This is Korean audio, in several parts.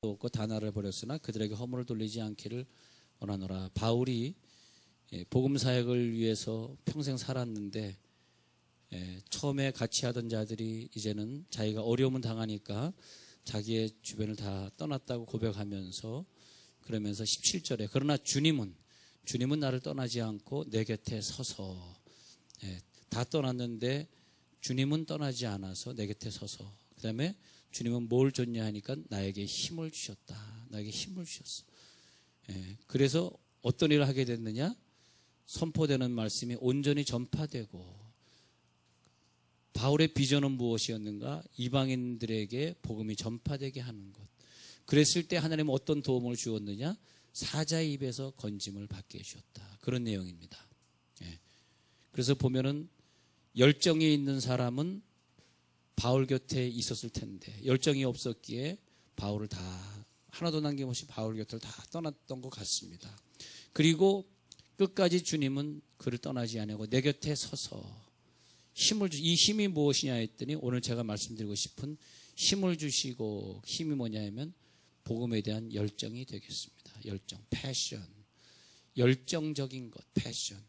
없고 다나를 버렸으나 그들에게 허물을 돌리지 않기를 원하노라. 바울이 복음 사역을 위해서 평생 살았는데 처음에 같이 하던 자들이 이제는 자기가 어려움을 당하니까 자기의 주변을 다 떠났다고 고백하면서 그러면서 17절에 그러나 주님은 나를 떠나지 않고 내 곁에 서서 다 떠났는데 주님은 떠나지 않아서 내 곁에 서서 그 다음에 주님은 뭘 줬냐 하니까 나에게 힘을 주셨다. 나에게 힘을 주셨어. 그래서 어떤 일을 하게 됐느냐? 선포되는 말씀이 온전히 전파되고 바울의 비전은 무엇이었는가? 이방인들에게 복음이 전파되게 하는 것. 그랬을 때 하나님은 어떤 도움을 주었느냐? 사자의 입에서 건짐을 받게 해주셨다. 그런 내용입니다. 그래서 보면은 열정이 있는 사람은 바울 곁에 있었을 텐데 열정이 없었기에 바울을 다 하나도 남김없이 바울 곁을 다 떠났던 것 같습니다. 그리고 끝까지 주님은 그를 떠나지 않고 내 곁에 서서 이 힘이 무엇이냐 했더니 오늘 제가 말씀드리고 싶은 힘을 주시고 힘이 뭐냐 하면 복음에 대한 열정이 되겠습니다. 열정, 패션, 열정적인 것, 패션.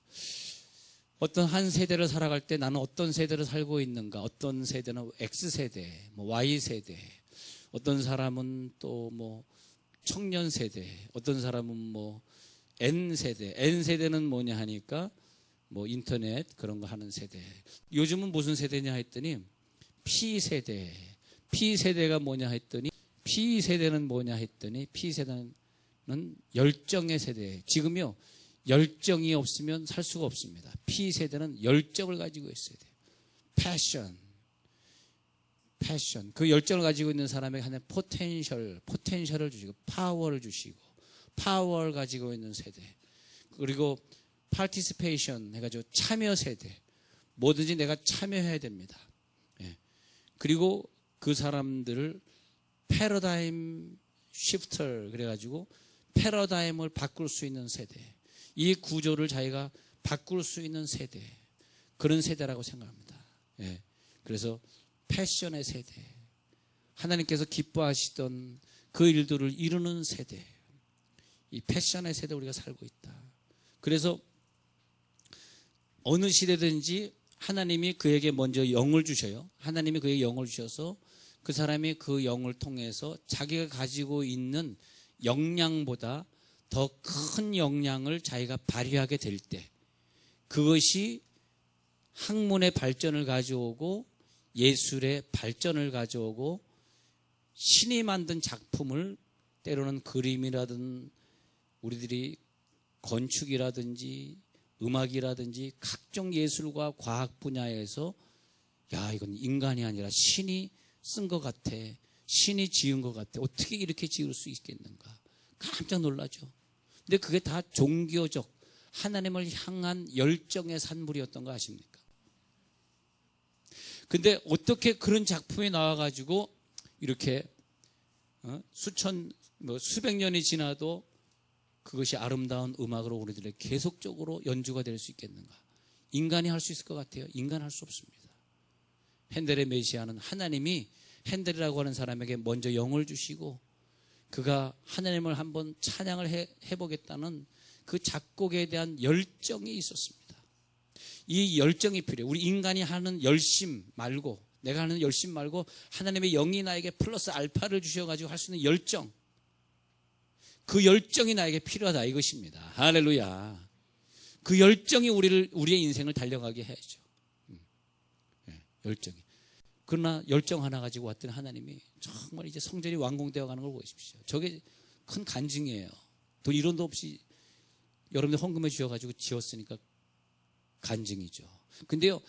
어떤 한 세대를 살아갈 때 나는 어떤 세대를 살고 있는가? 어떤 세대는 X세대, Y세대, 어떤 사람은 또 청년 세대, 어떤 사람은 N세대. N세대는 뭐냐 하니까 인터넷 그런 거 하는 세대. 요즘은 무슨 세대냐 했더니 P세대. P세대가 뭐냐 했더니 P세대는 열정의 세대. 지금요. 열정이 없으면 살 수가 없습니다. P세대는 열정을 가지고 있어야 돼요. 패션. 그 열정을 가지고 있는 사람에게 하나님 포텐셜을 주시고 파워를 주시고 파워를 가지고 있는 세대. 그리고 participation 해가지고 참여 세대. 뭐든지 내가 참여해야 됩니다. 그리고 그 사람들을 패러다임 시프터 그래가지고 패러다임을 바꿀 수 있는 세대. 이 구조를 자기가 바꿀 수 있는 세대. 그런 세대라고 생각합니다. 그래서 패션의 세대. 하나님께서 기뻐하시던 그 일들을 이루는 세대. 이 패션의 세대 우리가 살고 있다. 그래서 어느 시대든지 하나님이 그에게 먼저 영을 주셔요. 하나님이 그에게 영을 주셔서 그 사람이 그 영을 통해서 자기가 가지고 있는 역량보다 더 큰 역량을 자기가 발휘하게 될 때 그것이 학문의 발전을 가져오고 예술의 발전을 가져오고 신이 만든 작품을 때로는 그림이라든 우리들이 건축이라든지 음악이라든지 각종 예술과 과학 분야에서 야 이건 인간이 아니라 신이 쓴 것 같아. 신이 지은 것 같아. 어떻게 이렇게 지을 수 있겠는가. 깜짝 놀라죠. 근데 그게 다 종교적 하나님을 향한 열정의 산물이었던 거 아십니까? 근데 어떻게 그런 작품이 나와가지고 이렇게 수백 년이 지나도 그것이 아름다운 음악으로 우리들의 계속적으로 연주가 될 수 있겠는가? 인간이 할 수 있을 것 같아요? 인간 할 수 없습니다. 핸델의 메시아는 하나님이 핸델이라고 하는 사람에게 먼저 영을 주시고 그가 하나님을 한번 찬양을 해보겠다는 그 작곡에 대한 열정이 있었습니다. 이 열정이 필요해요. 우리 인간이 하는 열심 말고 내가 하는 열심 말고 하나님의 영이 나에게 플러스 알파를 주셔가지고 할 수 있는 열정. 그 열정이 나에게 필요하다 이것입니다. 할렐루야. 그 열정이 우리의 인생을 달려가게 해야죠. 열정이. 그러나 열정 하나 가지고 왔던 하나님이 정말 이제 성전이 완공되어 가는 걸 보십시오. 저게 큰 간증이에요. 돈 1원도 없이 여러분들 헌금해 주셔가지고 지었으니까 간증이죠. 근데요,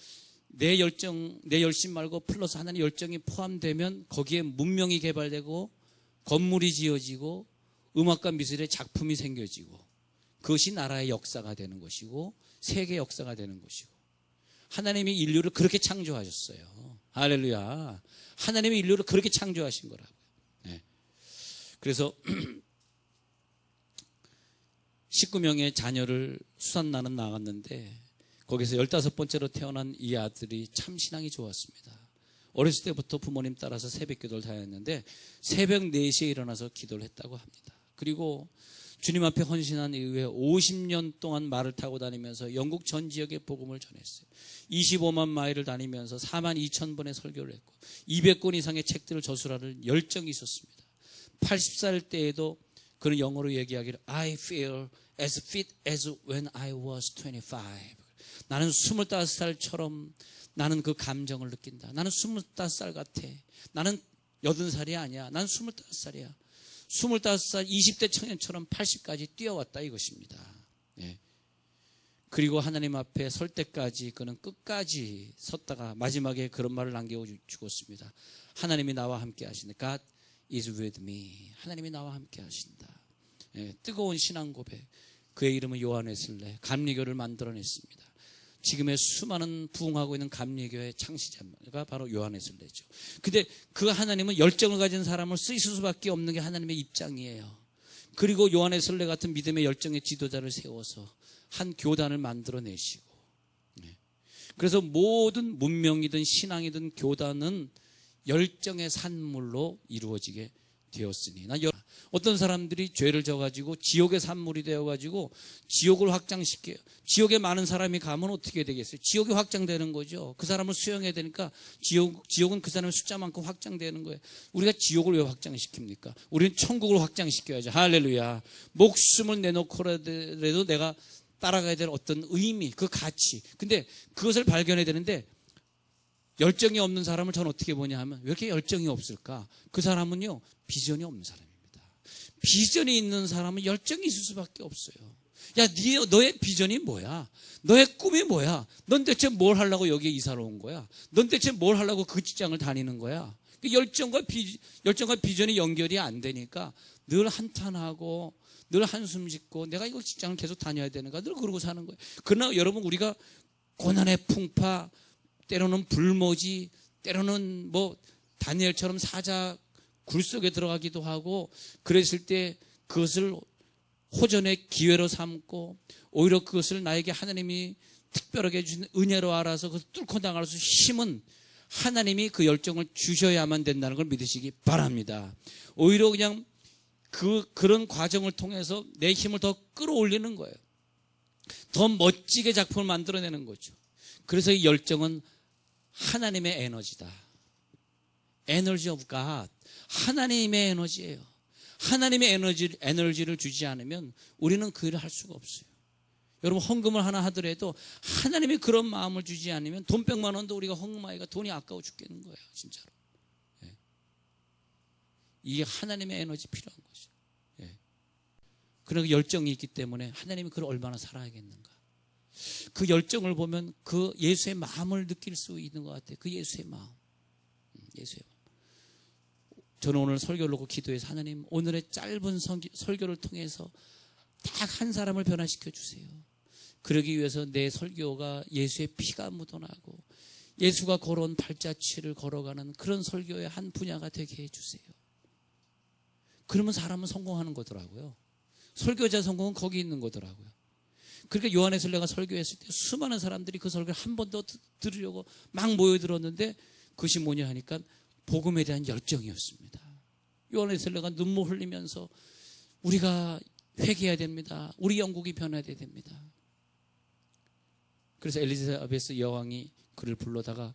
내 열심 말고 플러스 하나님의 열정이 포함되면 거기에 문명이 개발되고 건물이 지어지고 음악과 미술의 작품이 생겨지고 그것이 나라의 역사가 되는 것이고 세계 역사가 되는 것이고 하나님이 인류를 그렇게 창조하셨어요. 할렐루야. 하나님이 인류를 그렇게 창조하신 거라고요. 그래서 19명의 자녀를 수산나는 나갔는데 거기서 15번째로 태어난 이 아들이 참 신앙이 좋았습니다. 어렸을 때부터 부모님 따라서 새벽 기도를 다녔는데 새벽 4시에 일어나서 기도를 했다고 합니다. 그리고 주님 앞에 헌신한 이후에 50년 동안 말을 타고 다니면서 영국 전 지역에 복음을 전했어요. 25만 마일을 다니면서 4만 2천 번의 설교를 했고 200권 이상의 책들을 저술하는 열정이 있었습니다. 80살 때에도 그는 영어로 얘기하기를 I feel as fit as when I was 25. 나는 25살처럼 나는 그 감정을 느낀다. 나는 25살 같아. 나는 80살이 아니야. 나는 25살이야. 25살 20대 청년처럼 80까지 뛰어왔다 이것입니다. 예. 그리고 하나님 앞에 설 때까지 그는 끝까지 섰다가 마지막에 그런 말을 남겨 죽었습니다. 하나님이 나와 함께 하신다. God is with me. 하나님이 나와 함께 하신다. 예. 뜨거운 신앙 고백. 그의 이름은 요한 웨슬레. 감리교를 만들어냈습니다. 지금의 수많은 부흥하고 있는 감리교의 창시자가 바로 요한 웨슬레죠. 근데 그 하나님은 열정을 가진 사람을 쓰실 수밖에 없는 게 하나님의 입장이에요. 그리고 요한 웨슬레 같은 믿음의 열정의 지도자를 세워서 한 교단을 만들어내시고, 그래서 모든 문명이든 신앙이든 교단은 열정의 산물로 이루어지게 되었으니, 어떤 사람들이 죄를 져가지고 지옥의 산물이 되어가지고 지옥을 확장시켜요. 지옥에 많은 사람이 가면 어떻게 되겠어요? 지옥이 확장되는 거죠. 그 사람을 수용해야 되니까 지옥은 그 사람의 숫자만큼 확장되는 거예요. 우리가 지옥을 왜 확장시킵니까? 우리는 천국을 확장시켜야죠. 할렐루야. 목숨을 내놓고라도 내가 따라가야 될 어떤 의미, 그 가치. 근데 그것을 발견해야 되는데 열정이 없는 사람을 저는 어떻게 보냐 하면 왜 이렇게 열정이 없을까? 그 사람은요, 비전이 없는 사람입니다. 비전이 있는 사람은 열정이 있을 수밖에 없어요. 야, 너의 비전이 뭐야? 너의 꿈이 뭐야? 넌 대체 뭘 하려고 여기에 이사를 온 거야? 넌 대체 뭘 하려고 그 직장을 다니는 거야? 열정과 비전이 연결이 안 되니까 늘 한탄하고 늘 한숨 짓고 내가 이거 직장을 계속 다녀야 되는가? 늘 그러고 사는 거예요. 그러나 여러분, 우리가 고난의 풍파, 때로는 불모지, 때로는 다니엘처럼 사자 굴 속에 들어가기도 하고, 그랬을 때 그것을 호전의 기회로 삼고 오히려 그것을 나에게 하나님이 특별하게 주신 은혜로 알아서 그것을 뚫고 나갈 수 힘은 하나님이 그 열정을 주셔야만 된다는 걸 믿으시기 바랍니다. 오히려 그냥 그런 과정을 통해서 내 힘을 더 끌어올리는 거예요. 더 멋지게 작품을 만들어내는 거죠. 그래서 이 열정은 하나님의 에너지다. 에너지 오브 갓. 하나님의 에너지예요. 하나님의 에너지를 주지 않으면 우리는 그 일을 할 수가 없어요. 여러분, 헌금을 하나 하더라도 하나님이 그런 마음을 주지 않으면 돈 100만 원도 우리가 헌금하기가 돈이 아까워 죽겠는 거예요. 진짜로. 예. 이게 하나님의 에너지 필요한 거죠. 예. 그런 열정이 있기 때문에 하나님이 그걸 얼마나 살아야겠는가. 그 열정을 보면 그 예수의 마음을 느낄 수 있는 것 같아요. 그 예수의 마음. 예수의 마음. 저는 오늘 설교를 놓고 기도해서 하나님, 오늘의 짧은 설교를 통해서 딱 한 사람을 변화시켜 주세요. 그러기 위해서 내 설교가 예수의 피가 묻어나고 예수가 걸어온 발자취를 걸어가는 그런 설교의 한 분야가 되게 해주세요. 그러면 사람은 성공하는 거더라고요. 설교자 성공은 거기 있는 거더라고요. 그러니까 요한 웨슬레가 설교했을 때 수많은 사람들이 그 설교를 한 번 더 들으려고 막 모여들었는데, 그것이 뭐냐 하니까 복음에 대한 열정이었습니다. 요한 웨슬레가 눈물 흘리면서 우리가 회개해야 됩니다. 우리 영국이 변화돼야 됩니다. 그래서 엘리자베스 여왕이 그를 불러다가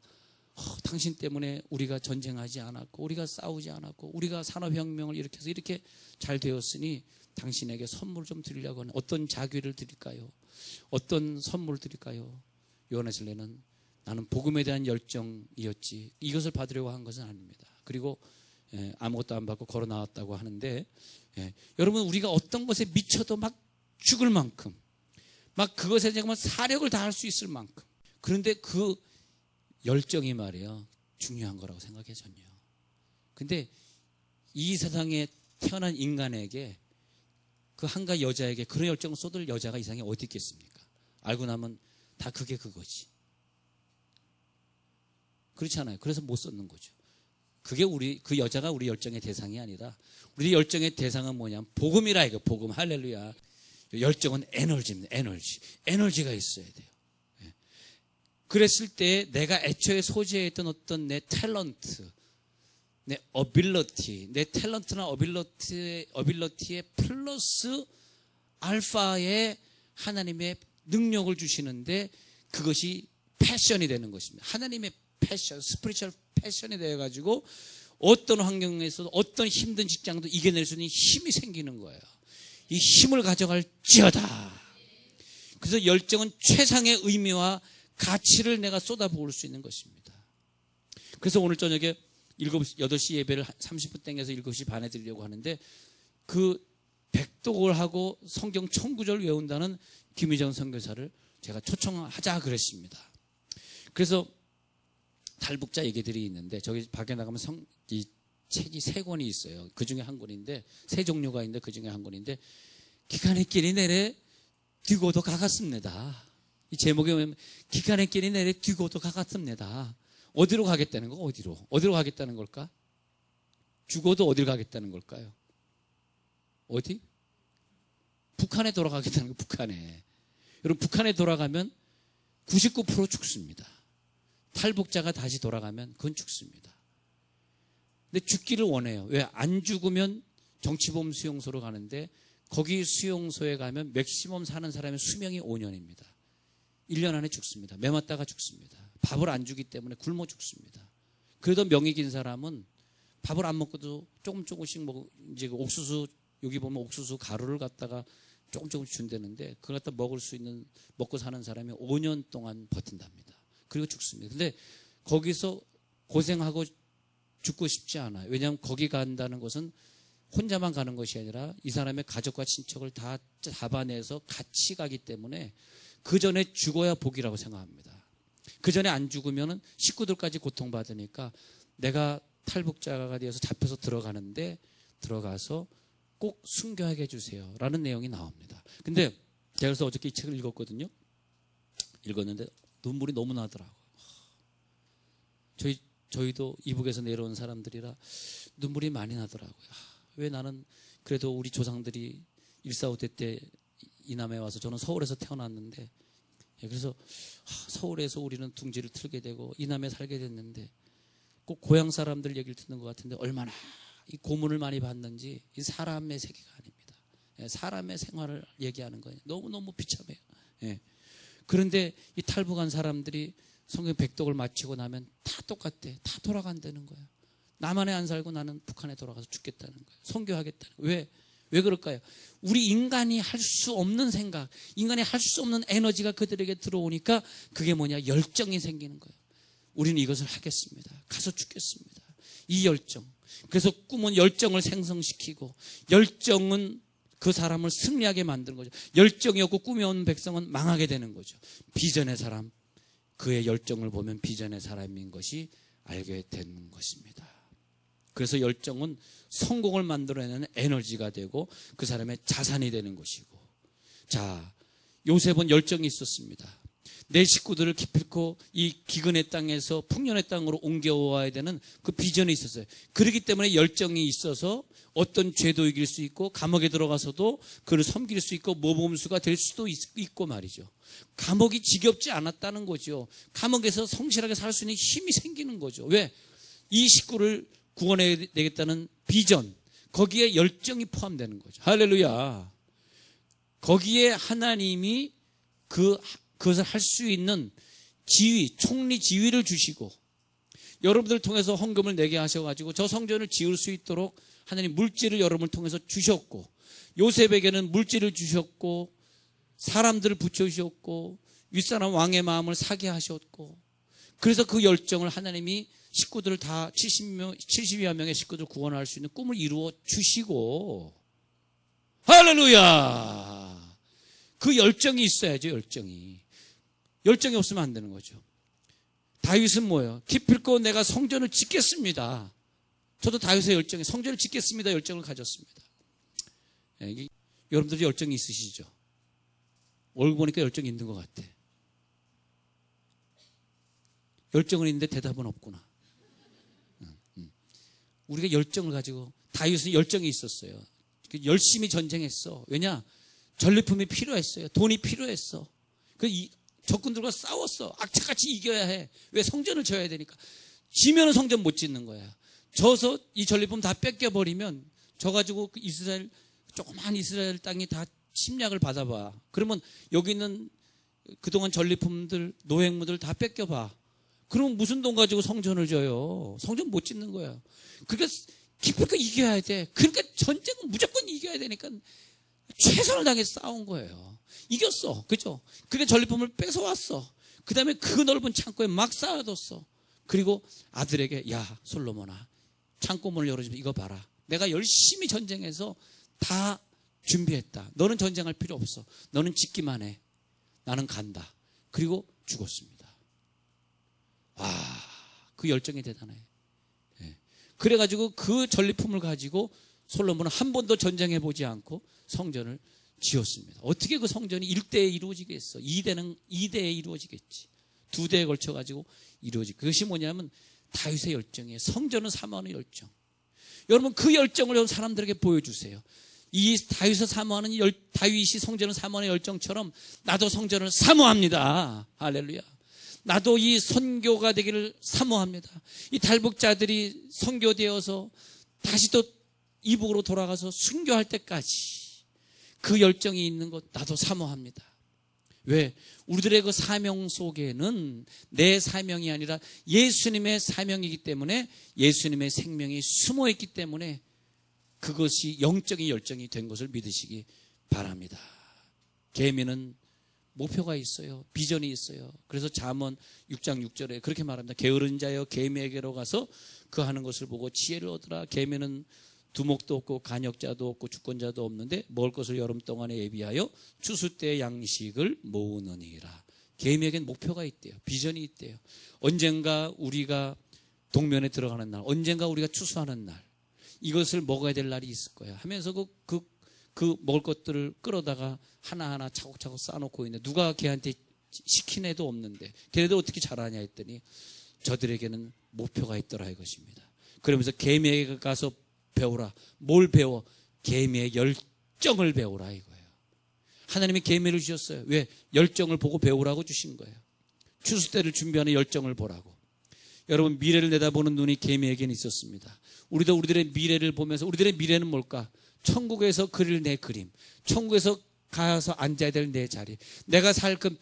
당신 때문에 우리가 전쟁하지 않았고 우리가 싸우지 않았고 우리가 산업혁명을 일으켜서 이렇게 잘 되었으니 당신에게 선물을 좀 드리려고 하는, 어떤 자귀를 드릴까요? 어떤 선물을 드릴까요? 요한 웨슬레는 나는 복음에 대한 열정이었지 이것을 받으려고 한 것은 아닙니다. 그리고 아무것도 안 받고 걸어 나왔다고 하는데, 여러분, 우리가 어떤 것에 미쳐도 막 죽을 만큼, 막 그것에 정말 사력을 다할 수 있을 만큼, 그런데 그 열정이 말이에요, 중요한 거라고 생각해요, 전요. 근데 이 세상에 태어난 인간에게, 그 한가 여자에게 그런 열정을 쏟을 여자가 이 세상에 어디 있겠습니까? 알고 나면 다 그게 그거지. 그렇지 않아요. 그래서 못 쏟는 거죠. 그게 그 여자가 우리 열정의 대상이 아니라, 우리 열정의 대상은 뭐냐면 복음이라 이거, 복음. 할렐루야. 열정은 에너지입니다. 에너지가 있어야 돼요. 그랬을 때 내가 애초에 소지했던 어떤 내 탤런트, 내 어빌러티, 내 탤런트나 어빌러티의 플러스 알파의 하나님의 능력을 주시는데 그것이 패션이 되는 것입니다. 하나님의 패션, 스피리추얼 패션이 되어가지고 어떤 환경에서도 어떤 힘든 직장도 이겨낼 수 있는 힘이 생기는 거예요. 이 힘을 가져갈지어다. 그래서 열정은 최상의 의미와 가치를 내가 쏟아부을 수 있는 것입니다. 그래서 오늘 저녁에 8시 예배를 30분 땡겨서 7시 반에 드리려고 하는데 그 백독을 하고 성경 1000구절 외운다는 김희정 선교사를 제가 초청하자 그랬습니다. 그래서 탈북자 얘기들이 있는데 저기 밖에 나가면 이 책이 3권이 있어요. 그 중에 한 권인데 3종류가 있는데 그 중에 한 권인데 기간의 길이 내래 뒤고도 가갔습니다. 이 제목에 보면 기간의 길이 내래 뒤고도 가갔습니다. 어디로 가겠다는 거? 어디로 가겠다는 걸까? 죽어도 어디로 가겠다는 걸까요? 어디? 북한에 돌아가겠다는 거. 북한에. 여러분 북한에 돌아가면 99% 죽습니다. 탈북자가 다시 돌아가면 그건 죽습니다. 근데 죽기를 원해요. 왜? 안 죽으면 정치범 수용소로 가는데 거기 수용소에 가면 맥시멈 사는 사람의 수명이 5년입니다. 1년 안에 죽습니다. 매 맞다가 죽습니다. 밥을 안 주기 때문에 굶어 죽습니다. 그래도 명이 긴 사람은 밥을 안 먹고도 조금씩 이제 옥수수, 여기 보면 옥수수 가루를 갖다가 조금씩 준다는데 그걸 갖다 먹고 사는 사람이 5년 동안 버틴답니다. 그리고 죽습니다. 근데 거기서 고생하고 죽고 싶지 않아요. 왜냐하면 거기 간다는 것은 혼자만 가는 것이 아니라 이 사람의 가족과 친척을 다 잡아내서 같이 가기 때문에 그 전에 죽어야 복이라고 생각합니다. 그 전에 안 죽으면 식구들까지 고통받으니까 내가 탈북자가 되어서 잡혀서 들어가는데 들어가서 꼭 순교하게 해주세요 라는 내용이 나옵니다. 근데 제가 그래서 어저께 이 책을 읽었는데 눈물이 너무 나더라고요. 저희도 이북에서 내려온 사람들이라 눈물이 많이 나더라고요. 왜 나는 그래도 우리 조상들이 1.4.5대 때 이남에 와서 저는 서울에서 태어났는데 그래서 서울에서 우리는 둥지를 틀게 되고 이남에 살게 됐는데 꼭 고향 사람들 얘기를 듣는 것 같은데 얼마나 이 고문을 많이 받는지 이 사람의 세계가 아닙니다. 사람의 생활을 얘기하는 거예요. 너무너무 비참해요. 그런데 이 탈북한 사람들이 성경 백독을 마치고 나면 다 똑같대. 다 돌아간다는 거예요. 남한에 안 살고 나는 북한에 돌아가서 죽겠다는 거예요. 선교하겠다는 거예요. 왜 그럴까요? 우리 인간이 할 수 없는 생각, 인간이 할 수 없는 에너지가 그들에게 들어오니까 그게 뭐냐? 열정이 생기는 거예요. 우리는 이것을 하겠습니다. 가서 죽겠습니다. 이 열정. 그래서 꿈은 열정을 생성시키고 열정은 그 사람을 승리하게 만드는 거죠. 열정이 없고 꿈이 없는 백성은 망하게 되는 거죠. 비전의 사람, 그의 열정을 보면 비전의 사람인 것이 알게 되는 것입니다. 그래서 열정은 성공을 만들어내는 에너지가 되고 그 사람의 자산이 되는 것이고. 자, 요셉은 열정이 있었습니다. 내 식구들을 기필코 이 기근의 땅에서 풍년의 땅으로 옮겨와야 되는 그 비전이 있었어요. 그렇기 때문에 열정이 있어서 어떤 죄도 이길 수 있고 감옥에 들어가서도 그를 섬길 수 있고 모범수가 될 수도 있고 말이죠. 감옥이 지겹지 않았다는 거죠. 감옥에서 성실하게 살 수 있는 힘이 생기는 거죠. 왜? 이 식구를 구원해야 되겠다는 비전, 거기에 열정이 포함되는 거죠. 할렐루야. 거기에 하나님이 그것을 할 수 있는 지위, 총리 지위를 주시고 여러분들 통해서 헌금을 내게 하셔가지고 저 성전을 지을 수 있도록 하나님 물질을 여러분을 통해서 주셨고 요셉에게는 물질을 주셨고 사람들을 붙여주셨고 윗사람 왕의 마음을 사게 하셨고 그래서 그 열정을 하나님이 식구들을 다 70여 명의 식구들을 구원할 수 있는 꿈을 이루어 주시고 할렐루야. 그 열정이 있어야죠. 열정이 없으면 안 되는 거죠. 다윗은 뭐예요? 기필코 내가 성전을 짓겠습니다. 저도 다윗의 열정이 성전을 짓겠습니다. 열정을 가졌습니다. 여러분들이 열정이 있으시죠? 얼굴 보니까 열정이 있는 것 같아. 열정은 있는데 대답은 없구나. 우리가 열정을 가지고 다윗은 열정이 있었어요. 열심히 전쟁했어. 왜냐? 전리품이 필요했어요. 돈이 필요했어. 적군들과 싸웠어. 악착같이 이겨야 해. 왜? 성전을 져야 되니까. 지면은 성전 못 짓는 거야. 져서 이 전리품 다 뺏겨버리면 져가지고 이스라엘, 조그만 이스라엘 땅이 다 침략을 받아봐. 그러면 여기 있는 그동안 전리품들, 노획물들 다 뺏겨봐. 그러면 무슨 돈 가지고 성전을 져요? 성전 못 짓는 거야. 그러니까 기필코 이겨야 돼. 그러니까 전쟁은 무조건 이겨야 되니까 최선을 다해서 싸운 거예요. 이겼어. 그죠? 그게 전리품을 뺏어왔어. 그 다음에 그 넓은 창고에 막 쌓아뒀어. 그리고 아들에게, 야, 솔로몬아, 창고 문을 열어주면 이거 봐라. 내가 열심히 전쟁해서 다 준비했다. 너는 전쟁할 필요 없어. 너는 짓기만 해. 나는 간다. 그리고 죽었습니다. 와, 그 열정이 대단해. 예. 그래가지고 그 전리품을 가지고 솔로몬은 한 번도 전쟁해보지 않고 성전을 지었습니다. 어떻게 그 성전이 1대에 이루어지겠어? 2대에 이루어지겠지. 2대에 걸쳐가지고 이루어지. 그것이 뭐냐면 다윗의 열정이에요. 성전은 사모하는 열정. 여러분 그 열정을 사람들에게 보여주세요. 이 다윗이 성전을 사모하는 열정처럼 나도 성전을 사모합니다. 할렐루야. 나도 이 선교가 되기를 사모합니다. 이 탈북자들이 선교되어서 다시 또 이북으로 돌아가서 순교할 때까지 그 열정이 있는 것 나도 사모합니다. 왜? 우리들의 그 사명 속에는 내 사명이 아니라 예수님의 사명이기 때문에 예수님의 생명이 숨어있기 때문에 그것이 영적인 열정이 된 것을 믿으시기 바랍니다. 계미는 목표가 있어요. 비전이 있어요. 그래서 잠언 6장 6절에 그렇게 말합니다. 게으른 자여 계미에게로 가서 그 하는 것을 보고 지혜를 얻으라. 계미는 두목도 없고 간역자도 없고 주권자도 없는데 먹을 것을 여름 동안에 예비하여 추수 때 양식을 모으느니라. 계미에겐 목표가 있대요. 비전이 있대요. 언젠가 우리가 동면에 들어가는 날, 언젠가 우리가 추수하는 날, 이것을 먹어야 될 날이 있을 거야 하면서 그 먹을 것들을 끌어다가 하나하나 차곡차곡 쌓아놓고 있는데 누가 걔한테 시킨 애도 없는데 걔네들 어떻게 잘하냐 했더니 저들에게는 목표가 있더라 이것입니다. 그러면서 계미에게 가서 배우라. 뭘 배워? 계미의 열정을 배우라 이거예요. 하나님이 계미를 주셨어요. 왜? 열정을 보고 배우라고 주신 거예요. 추수 때를 준비하는 열정을 보라고. 여러분 미래를 내다보는 눈이 계미에게는 있었습니다. 우리도 우리들의 미래를 보면서 우리들의 미래는 뭘까? 천국에서 그릴 내 그림, 천국에서 가서 앉아야 될 내 자리, 내가 살 그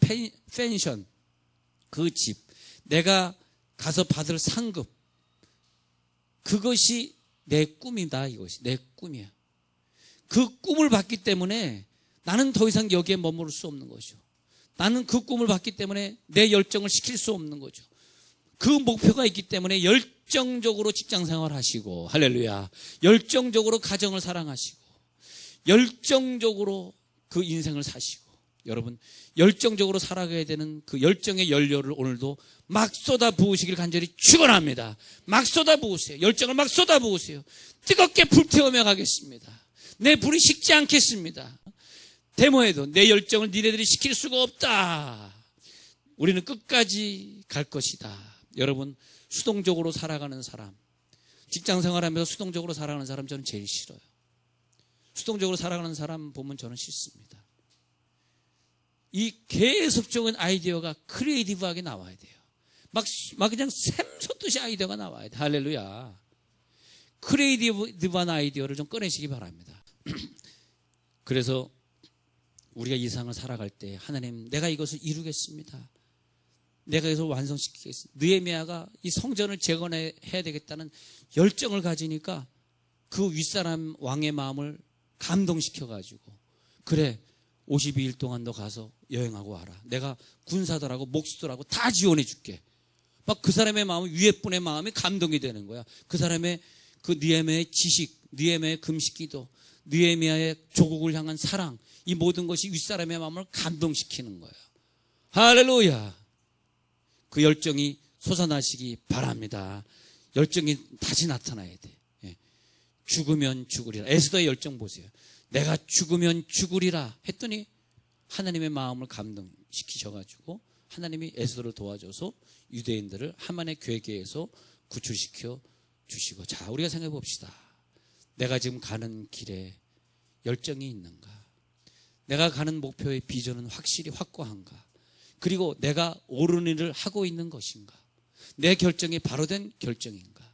펜션, 그 집, 내가 가서 받을 상급, 그것이 내 꿈이다. 이것이 내 꿈이야. 그 꿈을 봤기 때문에 나는 더 이상 여기에 머무를 수 없는 거죠. 나는 그 꿈을 봤기 때문에 내 열정을 식힐 수 없는 거죠. 그 목표가 있기 때문에 열정적으로 직장생활 하시고, 할렐루야, 열정적으로 가정을 사랑하시고, 열정적으로 그 인생을 사시고, 여러분 열정적으로 살아가야 되는 그 열정의 연료를 오늘도 막 쏟아 부으시길 간절히 축원합니다. 막 쏟아 부으세요. 열정을 막 쏟아 부으세요. 뜨겁게 불태우며 가겠습니다. 내 불이 식지 않겠습니다. 데모에도 내 열정을 니네들이 식힐 수가 없다. 우리는 끝까지 갈 것이다. 여러분 수동적으로 살아가는 사람, 직장생활하면서 수동적으로 살아가는 사람 저는 제일 싫어요. 수동적으로 살아가는 사람 보면 저는 싫습니다. 이 계속적인 아이디어가 크리에이티브하게 나와야 돼요. 막 그냥 샘솟듯이 아이디어가 나와야 돼. 할렐루야. 크리에이티브한 아이디어를 좀 꺼내시기 바랍니다. 그래서 우리가 이 세상을 살아갈 때 하나님 내가 이것을 이루겠습니다. 내가 이것을 완성시키겠습니다. 느헤미야가 이 성전을 재건해야 되겠다는 열정을 가지니까 그 윗사람 왕의 마음을 감동시켜가지고 그래 52일 동안 너 가서 여행하고 와라. 내가 군사들하고 목수들하고 다 지원해 줄게. 막 그 사람의 마음은 위에 분의 마음이 감동이 되는 거야. 그 사람의 그 느헤미야의 지식, 느헤미야의 금식기도, 느헤미야의 조국을 향한 사랑, 이 모든 것이 윗사람의 마음을 감동시키는 거예요. 할렐루야. 그 열정이 솟아나시기 바랍니다. 열정이 다시 나타나야 돼. 예. 죽으면 죽으리라. 에스더의 열정 보세요. 내가 죽으면 죽으리라 했더니 하나님의 마음을 감동시키셔가지고 하나님이 에스더를 도와줘서 유대인들을 하만의 괴계에서 구출시켜 주시고. 자, 우리가 생각해 봅시다. 내가 지금 가는 길에 열정이 있는가? 내가 가는 목표의 비전은 확실히 확고한가? 그리고 내가 옳은 일을 하고 있는 것인가? 내 결정이 바로 된 결정인가?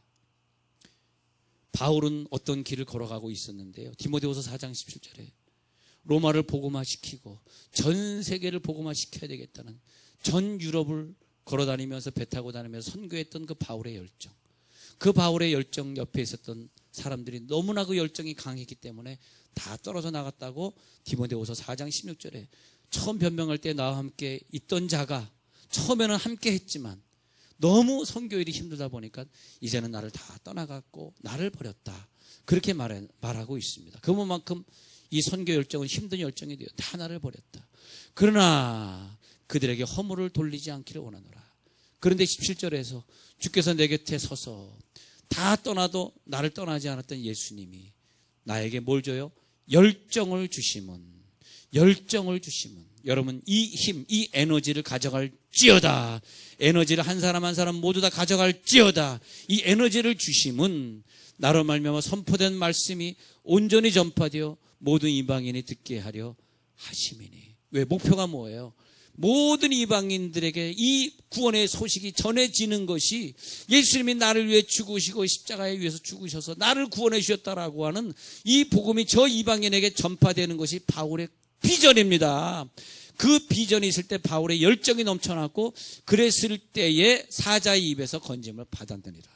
바울은 어떤 길을 걸어가고 있었는데요. 디모데후서 4장 17절에 로마를 복음화시키고 전 세계를 복음화시켜야 되겠다는, 전 유럽을 걸어다니면서 배 타고 다니면서 선교했던 그 바울의 열정, 그 바울의 열정 옆에 있었던 사람들이 너무나 그 열정이 강했기 때문에 다 떨어져 나갔다고 디모데후서 4장 16절에 처음 변명할 때 나와 함께 있던 자가 처음에는 함께 했지만 너무 선교일이 힘들다 보니까 이제는 나를 다 떠나갔고 나를 버렸다, 그렇게 말하고 있습니다. 그만큼 이 선교 열정은 힘든 열정이 돼요. 다 나를 버렸다. 그러나 그들에게 허물을 돌리지 않기를 원하노라. 그런데 17절에서 주께서 내 곁에 서서 다 떠나도 나를 떠나지 않았던 예수님이 나에게 뭘 줘요? 열정을 주심은, 열정을 주심은, 여러분 이 힘, 이 에너지를 가져갈지어다. 에너지를 한 사람 한 사람 모두 다 가져갈지어다. 이 에너지를 주심은 나로 말미암아 선포된 말씀이 온전히 전파되어 모든 이방인이 듣게 하려 하심이니. 왜? 목표가 뭐예요? 모든 이방인들에게 이 구원의 소식이 전해지는 것이, 예수님이 나를 위해 죽으시고 십자가에 위해서 죽으셔서 나를 구원해 주셨다라고 하는 이 복음이 저 이방인에게 전파되는 것이 바울의 비전입니다. 그 비전이 있을 때 바울의 열정이 넘쳐났고, 그랬을 때에 사자의 입에서 건짐을 받아내니라.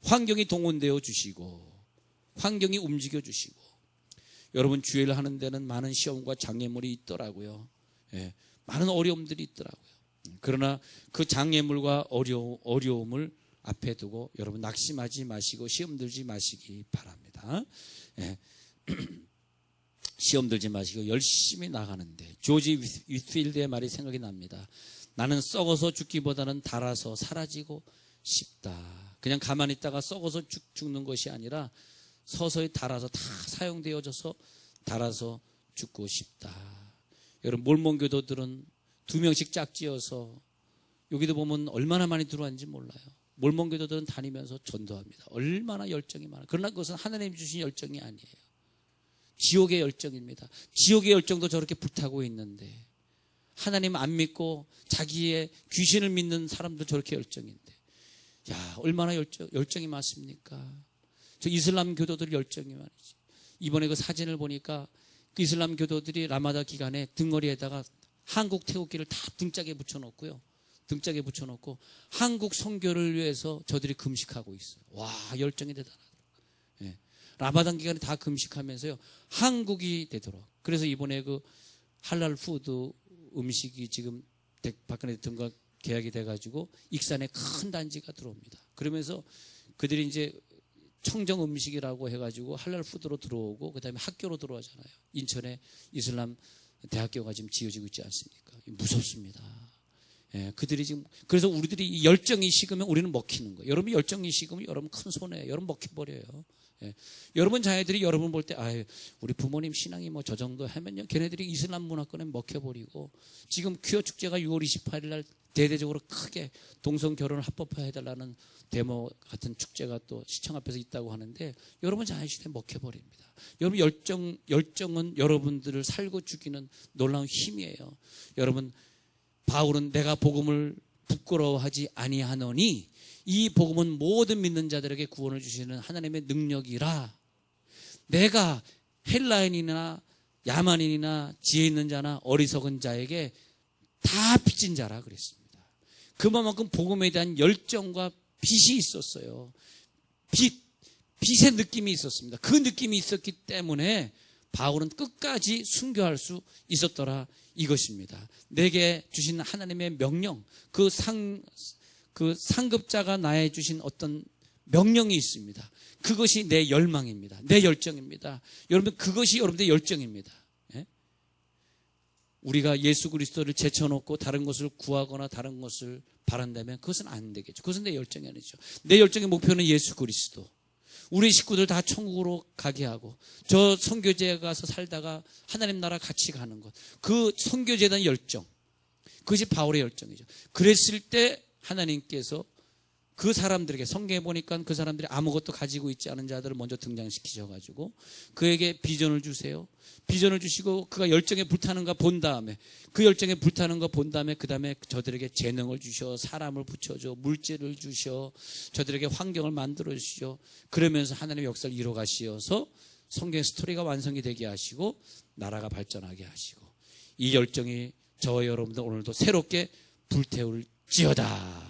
환경이 동원되어 주시고 환경이 움직여 주시고. 여러분 주일을 하는 데는 많은 시험과 장애물이 있더라고요. 예, 많은 어려움들이 있더라고요. 그러나 그 장애물과 어려움을 앞에 두고 여러분 낙심하지 마시고 시험 들지 마시기 바랍니다. 예. 시험 들지 마시고 열심히 나가는데, 조지 윗필드의 말이 생각이 납니다. 나는 썩어서 죽기보다는 닳아서 사라지고 싶다. 그냥 가만히 있다가 썩어서 죽는 것이 아니라 서서히 닳아서 다 사용되어져서 닳아서 죽고 싶다. 여러분 몰몬 교도들은 2명씩 짝지어서, 여기도 보면 얼마나 많이 들어왔는지 몰라요. 몰몬 교도들은 다니면서 전도합니다. 얼마나 열정이 많아요. 그러나 그것은 하나님이 주신 열정이 아니에요. 지옥의 열정입니다. 지옥의 열정도 저렇게 불타고 있는데, 하나님 안 믿고 자기의 귀신을 믿는 사람도 저렇게 열정인데, 야, 얼마나 열정이 많습니까? 저 이슬람 교도들 열정이 많으지. 이번에 그 사진을 보니까 그 이슬람 교도들이 라마다 기간에 등허리에다가 한국 태극기를 다 등짝에 붙여놓고요. 등짝에 붙여놓고 한국 선교를 위해서 저들이 금식하고 있어요. 와, 열정이 대단하더라고요. 예. 라마단 기간에 다 금식하면서요, 한국이 되도록. 그래서 이번에 그 할랄 푸드 음식이 지금 박근혜 대통령과 계약이 돼가지고 익산에 큰 단지가 들어옵니다. 그러면서 그들이 이제 청정 음식이라고 해가지고 할랄 푸드로 들어오고, 그 다음에 학교로 들어오잖아요. 인천에 이슬람 대학교가 지금 지어지고 있지 않습니까? 무섭습니다. 예, 그들이 지금, 그래서 우리들이 열정이 식으면 우리는 먹히는 거예요. 여러분 열정이 식으면 여러분 큰 손해예요. 여러분 먹혀버려요. 예. 여러분 자녀들이 여러분 볼 때, 아유, 우리 부모님 신앙이 뭐 저 정도 하면요, 걔네들이 이슬람 문화권에 먹혀버리고, 지금 퀴어 축제가 6월 28일 날 대대적으로 크게 동성 결혼을 합법화해달라는 데모 같은 축제가 또 시청 앞에서 있다고 하는데, 여러분 자녀시대에 먹혀버립니다. 여러분 열정은 여러분들을 살고 죽이는 놀라운 힘이에요. 여러분, 바울은 내가 복음을 부끄러워하지 아니하노니 이 복음은 모든 믿는 자들에게 구원을 주시는 하나님의 능력이라. 내가 헬라인이나 야만인이나 지혜 있는 자나 어리석은 자에게 다 빚진 자라 그랬습니다. 그만큼 복음에 대한 열정과 빛이 있었어요. 빛의 느낌이 있었습니다. 그 느낌이 있었기 때문에 바울은 끝까지 순교할 수 있었더라 이것입니다. 내게 주신 하나님의 명령, 그 상급자가 나에 주신 어떤 명령이 있습니다. 그것이 내 열망입니다. 내 열정입니다. 여러분, 그것이 여러분들의 열정입니다. 예? 우리가 예수 그리스도를 제쳐놓고 다른 것을 구하거나 다른 것을 바란다면 그것은 안 되겠죠. 그것은 내 열정이 아니죠. 내 열정의 목표는 예수 그리스도. 우리 식구들 다 천국으로 가게 하고, 저 선교지에 가서 살다가 하나님 나라 같이 가는 것, 그 선교지에 대한 열정, 그것이 바울의 열정이죠. 그랬을 때 하나님께서 그 사람들에게 성경에 보니까 그 사람들이 아무것도 가지고 있지 않은 자들을 먼저 등장시키셔가지고 그에게 비전을 주세요. 비전을 주시고 그가 열정에 불타는가 본 다음에 그 열정에 불타는 거 본 다음에 그 다음에 저들에게 재능을 주셔, 사람을 붙여줘, 물질을 주셔, 저들에게 환경을 만들어 주시죠. 그러면서 하나님의 역사를 이뤄 가시어서 성경의 스토리가 완성이 되게 하시고 나라가 발전하게 하시고 이 열정이 저와 여러분들 오늘도 새롭게 불태울지어다.